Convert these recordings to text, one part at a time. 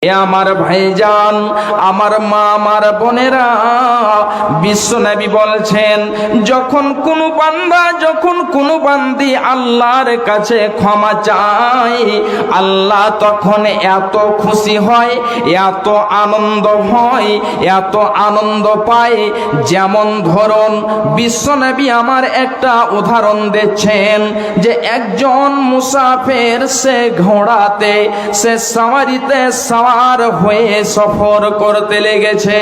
আমার ভাইজান, আমার মা, আমার বোনেরা, বিশ্বনবী বলছেন যখন কোনো বান্দা, যখন কোনো বান্দি আল্লাহর কাছে ক্ষমা চায়, আল্লাহ তখন এত খুশি হয়, এত আনন্দ হয়, এত আনন্দ পায়। যেমন ধরুন বিশ্বনবী আমার একটা উদাহরণ দিচ্ছেন যে একজন মুসাফির, সে ঘোড়াতে, সে সাওয়ারিতে আর হয়ে সফর করতে লেগেছে।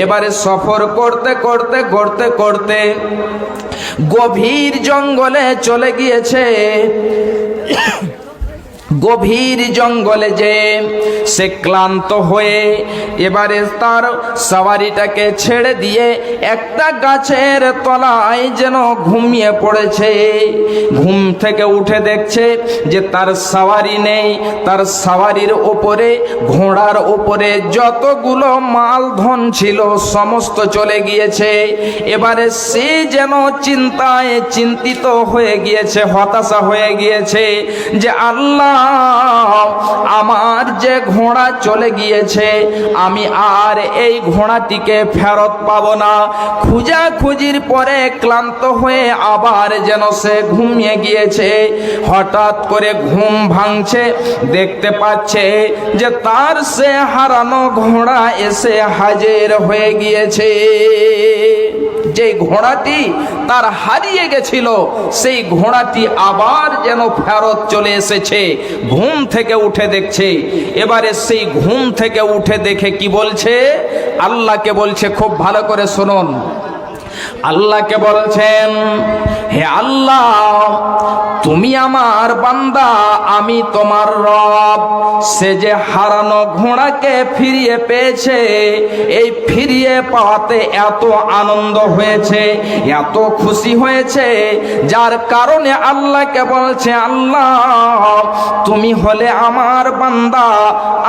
এবারে সফর করতে করতে করতে করতে গভীর জঙ্গলে চলে গিয়েছে। গভীর জঙ্গলে যে সে ক্লান্ত হয়ে এবারে তার সওয়ারিটাকে ছেড়ে দিয়ে একটা গাছের তলায় যেন ঘুমিয়ে পড়েছে। ঘুম থেকে উঠে দেখছে যে তার সওয়ারি নেই। তার সওয়ারির ওপরে, ঘোড়ার ওপরে যতগুলো মালধন ছিল সমস্ত চলে গিয়েছে। এবারে সে যেন চিন্তায় চিন্তিত হয়ে গিয়েছে, হতাশা হয়ে গিয়েছে যে আল্লাহ, আমার যে ঘোড়া চলে গিয়েছে, আমি আর এই ঘোড়াটিকে ফেরত পাবো না। খুঁজাখুঁজির পরে ক্লান্ত হয়ে আবার যেন সে ঘুমিয়ে গিয়েছে। হঠাৎ করে ঘুম ভাঙছে, দেখতে পাচ্ছে যে তার সে হারানো ঘোড়া এসে হাজির হয়ে গিয়েছে। যে ঘোড়াটি তার হারিয়ে গেছিল, সেই ঘোড়াটি আবার যেন ফেরত চলে এসেছে। ঘুম থেকে উঠে দেখছে। এবারে সেই ঘুম থেকে উঠে দেখে কি বলছে? আল্লাহকে বলছে, খুব ভালো করে শুনুন। আল্লাহকে বলছেন, হে আল্লাহ, তুমি আমার বান্দা, আমি তোমার রব। সে যে হারানো ঘোড়াকে ফিরিয়ে পেয়েছে, এই ফিরিয়ে পাওয়াতে এত আনন্দ হয়েছে, এত খুশি হয়েছে, যার কারণে আল্লাহকে বলছে, আল্লাহ, তুমি হলে আমার বান্দা,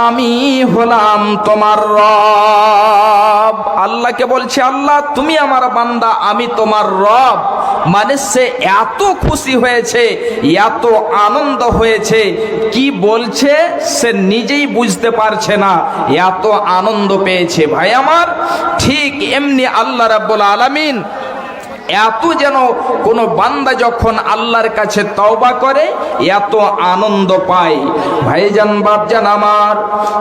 আমি হলাম তোমার রব। আল্লাহকে বলছে, আল্লাহ, তুমি আমার বান্দা, আমি তোমার রব। মানে সে এত খুশি হয়েছে, এত আনন্দ হয়েছে, কি বলছে সে নিজেই বুঝতে পারছে না, এত আনন্দ পেয়েছে। ভাই আমার, ঠিক এমনি আল্লাহ রাব্বুল আলামিন এত যেন কোনো বান্দা যখন আল্লাহর কাছে তওবা করে এত আনন্দ পায়। ভাইজান, বাপজান আমার,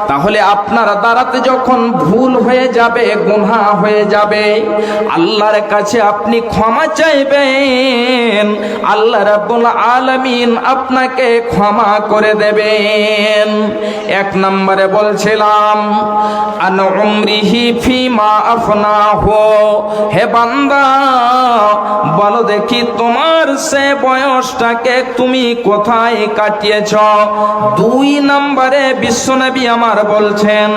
তাহলে আপনার দ্বারাতে যখন ভুল হয়ে যাবে, গুনাহ হয়ে যাবে, আল্লাহর কাছে আপনি ক্ষমা চাইবেন, আল্লাহ রাব্বুল আলামিন আপনাকে ক্ষমা করে দেবেন। এক নম্বরে বলছিলাম, আন উমরিহি ফিমা আফনাহু, হে বান্দা, বলো দেখি তোমার সে বয়সটাকে তুমি কোথায় কাটিয়েছ। দুই নম্বরে বিশ্বনবী আমার বলছেন,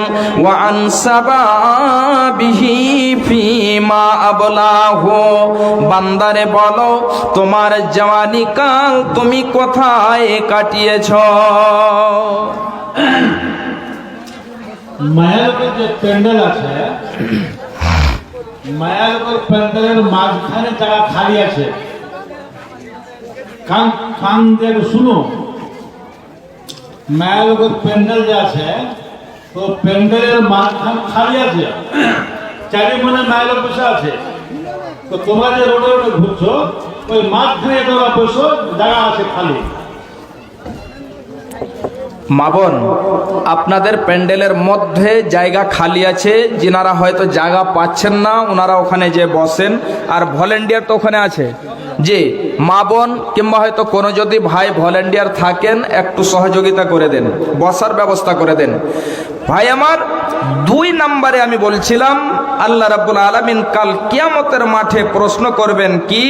ওয়া আনসাবাবিহি ফিমা আবলাহু, বান্দারে বলো তোমার জওয়ানি কাল তুমি কোথায় কাটিয়েছ। মায়ের যে প্যান্ডেল আছে, মায়ের প্যান্ডেলের মাঝখানে জায়গা খালি আছে। কান দিয়ে শুনো, মায়ের প্যান্ডেল যে আছে, তো প্যান্ডেলের মাঝখান খালি আছে, চারি মনে মায়ের বসে আছে। তো তোমরা যে রোডে রোডে ঘুরছো, ওই মাঝখানে তোমরা বসো, জায়গা আছে খালি। মা বোন, আপনাদের প্যান্ডেলের মধ্যে জায়গা খালি আছে, যিনারা হয়তো জায়গা পাচ্ছেন না ওনারা ওখানে যে বসেন, আর ভলেন্টিয়ার তো ওখানে আছে। জি মা বোন, কিংবা হয়তো কোনো যদি ভাই ভলেন্টিয়ার থাকেন, একটু সহযোগিতা করে দেন, বসার ব্যবস্থা করে দেন। ভাই আমার, দুই নম্বরে আমি বলছিলাম, আল্লাহ রাব্বুল আলামিন কাল কিয়ামতের মাঠে প্রশ্ন করবেন কি,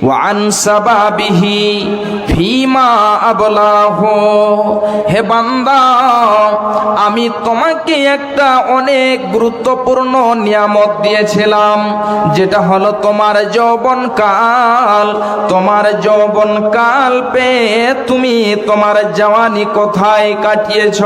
ওয়া আনসাবাবিহি ফিমা আবলাহু, হে বান্দা, আমি তোমাকে একটা অনেক গুরুত্বপূর্ণ নিয়ামত দিয়েছিলাম, যেটা হলো তোমার যৌবনকাল। তোমার যৌবনকাল পেয়ে তুমি তোমার জওয়ানি কোথায় কাটিয়েছ।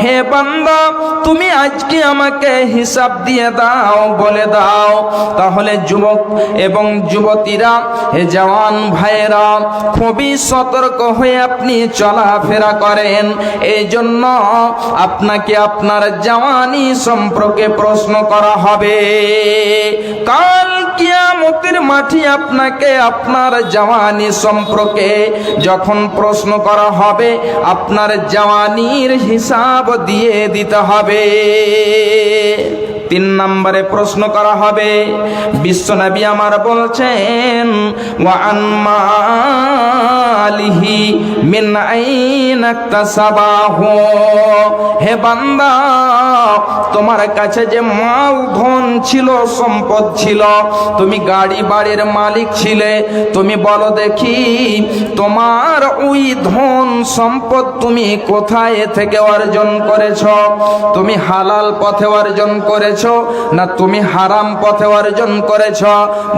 হে বান্দা, তুমি আজকে আমাকে হিসাব দিয়ে দাও, বলে দাও। তাহলে যুবক এবং যুবতীরা, হে জওয়ান ভাইরা, খুবই সতর্ক হয়ে আপনি চলাফেরা করেন। এই জন্য আপনাকে আপনার জওয়ানি সম্পর্কে প্রশ্ন করা হবে। কাল কিয়ামতের মাঠে আপনাকে আপনার জওয়ানি সম্পর্কে যখন প্রশ্ন করা হবে, আপনার জওয়ানির হিসাব দিয়ে দিতে হবে। 3 নম্বরে প্রশ্ন করা হবে, বিশ্বনবী আমার বলছেন, ওয়া আন মালিহি মিন আইনা ইকতাসাবাহু। হে বান্দা, তোমার কাছে যে মাল ধন ছিল, সম্পদ ছিল, তুমি গাড়ি বাড়ির মালিক ছিলে, তুমি বলো দেখি তোমার ওই ধন সম্পদ তুমি কোথায় থেকে অর্জন করেছ? তুমি হালাল পথে অর্জন করেছ না তুমি হারাম পথে অর্জন করেছ?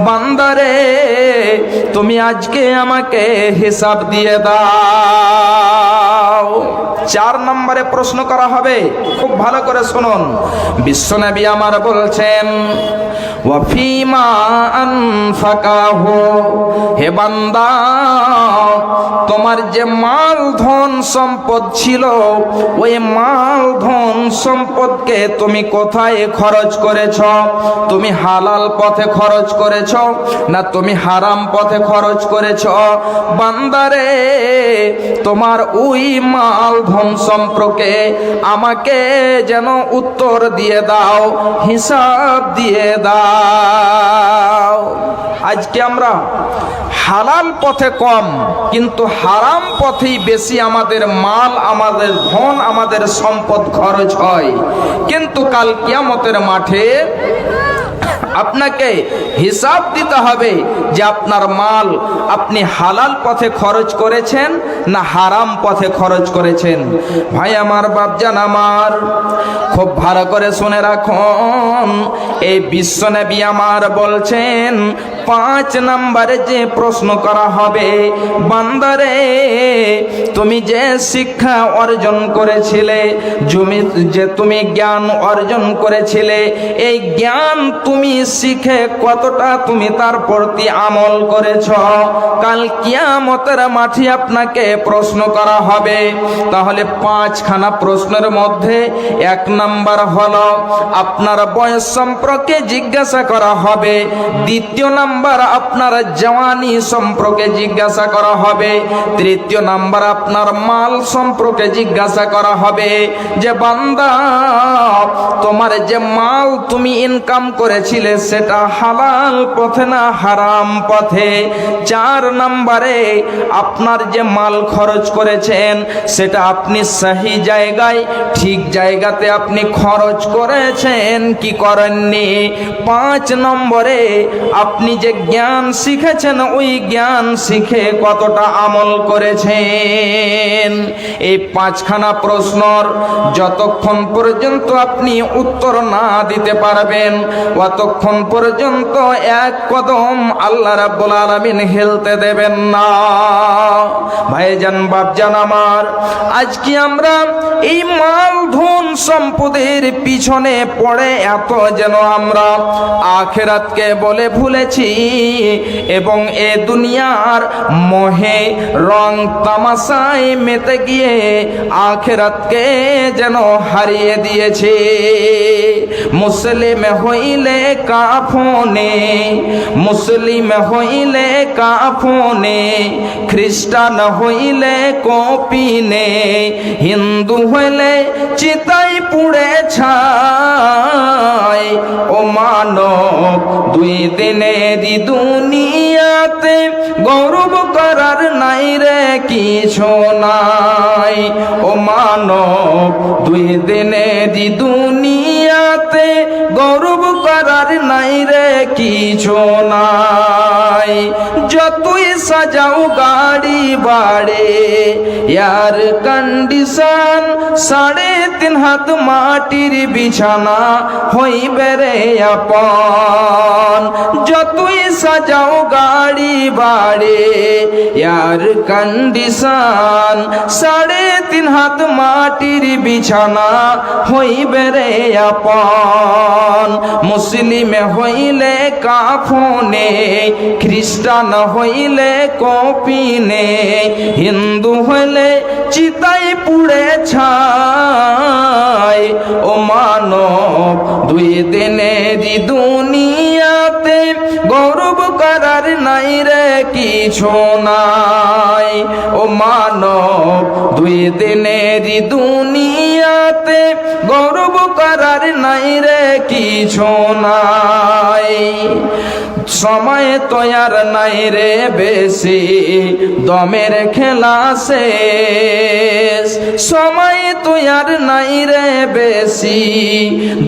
বান্দারে, তুমি আজকে আমাকে হিসাব দিয়ে দাও। 4 নম্বরে প্রশ্ন করা হবে, খুব ভালো করে শুনুন। বিশ্বনবী আমার বলছেন, ওয়া ফিমা আনফাকাহু। হে বান্দা, তোমার যে মাল ধন সম্পদ ছিল, ওই মাল ধন সম্পদকে তুমি কোথায় খরচ করেছ? তুমি হালাল পথে খরচ করেছ না তুমি হারাম পথে খরচ করেছ? বান্দারে, তোমার ওই মাল ধন সম্পর্কে আমাকে যেন উত্তর দিয়ে দাও, হিসাব দিয়ে দাও। আজকে আমরা হালাল পথে কম, কিন্তু হারাম পথেই বেশি আমাদের মাল, আমাদের ধন, আমাদের সম্পদ খরচ হয়। কিন্তু কাল কিয়ামতের মাঠে আপনাকে হিসাব দিতে হবে যে আপনার মাল আপনি হালাল পথে খরচ করেছেন না হারাম পথে খরচ করেছেন। ভাই আমার, বাপজান আমার, খুব ভালো করে শুনে রাখুন। এই বিশ্বনবী আমার বলছেন, 5 নম্বরে যে প্রশ্ন করা হবে, বান্দারে, তুমি যে শিক্ষা অর্জন করেছিলে, যে তুমি জ্ঞান অর্জন করেছিলে, এই জ্ঞান তুমি শিখে কতটা তুমি তার প্রতি আমল করেছ? কাল কিয়ামতের মাঠে আপনাকে প্রশ্ন করা হবে। তাহলে 5খানা প্রশ্নের মধ্যে 1 নাম্বার হলো আপনার বয়স সম্পর্কে জিজ্ঞাসা করা হবে। 2য় নাম্বার আপনার জওয়ানি সম্পর্কে জিজ্ঞাসা করা হবে। 3য় নাম্বার আপনার মাল সম্পর্কে জিজ্ঞাসা করা হবে যে বান্দা, তোমার যে মাল তুমি ইনকাম করেছিলে সেটা হালাল পথে না হারাম পথে? 4 নম্বরে আপনার যে মাল খরচ করেছেন সেটা আপনি সহি জায়গায়, ঠিক জায়গাতে আপনি খরচ করেছেন কি করেননি? 5 নম্বরে আপনি যে জ্ঞান শিখেছেন, ওই জ্ঞান শিখে কতটা আমল করেছেন? এই 5খানা প্রশ্নর যতক্ষণ পর্যন্ত আপনি উত্তর না দিতে পারবেন, অতক্ষণ পর্যন্ত 1 কদম আল্লাহ রাব্বুল আলামিন হেলতে দেবেন না। ভাইজান, বাপজান আমার, আজকে আমরা এই মাল ধন সম্পদের পিছনে পড়ে এত যেন আমরা আখিরাতকে বলে ভুলেছি এবং এ দুনিয়ার মোহে রং তামাশায় মেতে গিয়ে আখিরাতকে যেন হারিয়ে দিয়েছে। মুসলিম হইলে কাফনে, মুসলিম হইলে কাফনে, খ্রিস্টান হইলে কপিনে, হিন্দু হইলে চিতাই পুড়ে ছাই। ও মানব, 2 দিনেরই দুনিয়াতে গৌরব করার নাই রে কিছু নাই। ও মানব, 2 দিনেরই দুনিয়াতে গৌরব করার নাই রে কিছু নাই। যতই সাজাও গাড়ি বাড়ে, এয়ার কন্ডিশন 3.5 হাত মাটির বিছানা হইবে রে আপন। যতই সাজাও গাড়ি বাড়ে, এয়ার কন্ডিশন 3.5 হাত মাটির বিছানা হইবে রে আপন। মুসলিম হইলে কাফনে, খ্রিস্টান হইলে কপিনে, হিন্দু হইলে চিতাই পুড়ে ছাই। ও মানব, 2 দিনেরই দুনিয়াতে গৌরব করার নাই রে কিছু নাই। ও মানব, 2 দিনেরই দুনিয়াতে গৌরব করার নাই রে কিছু নাই। সময় তো আর নাই রে বেশি, দমের খেলা শেষ। সময় তো আর নাই রে বেশি,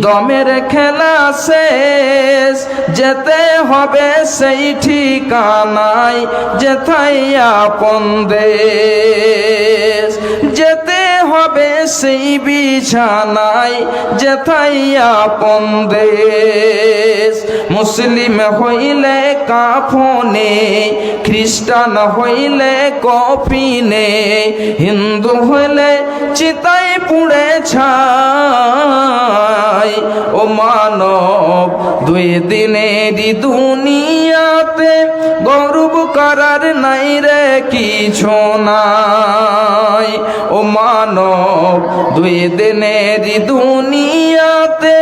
দমের খেলা শেষ। যেতে হবে সেই ঠিকানায়, যেথায় আপন দেশ। যেতে হবে সেই বিছানায়, যেথায় আপন দেশ। মুসলিম হইলে কাফনে, খ্রিস্টান হইলে কফিনে, হিন্দু হইলে চিতায় পুড়ে ছাই। ও মানব, 2 দিনেরই দুনিয়াতে গৌরব করার নাই রে কিছু নাই। ও মানব, 2 দিনেরই দুনিয়াতে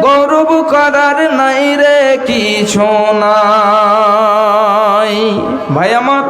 গৌরব করার নাই রে কিছু নাই। ভাই আমার,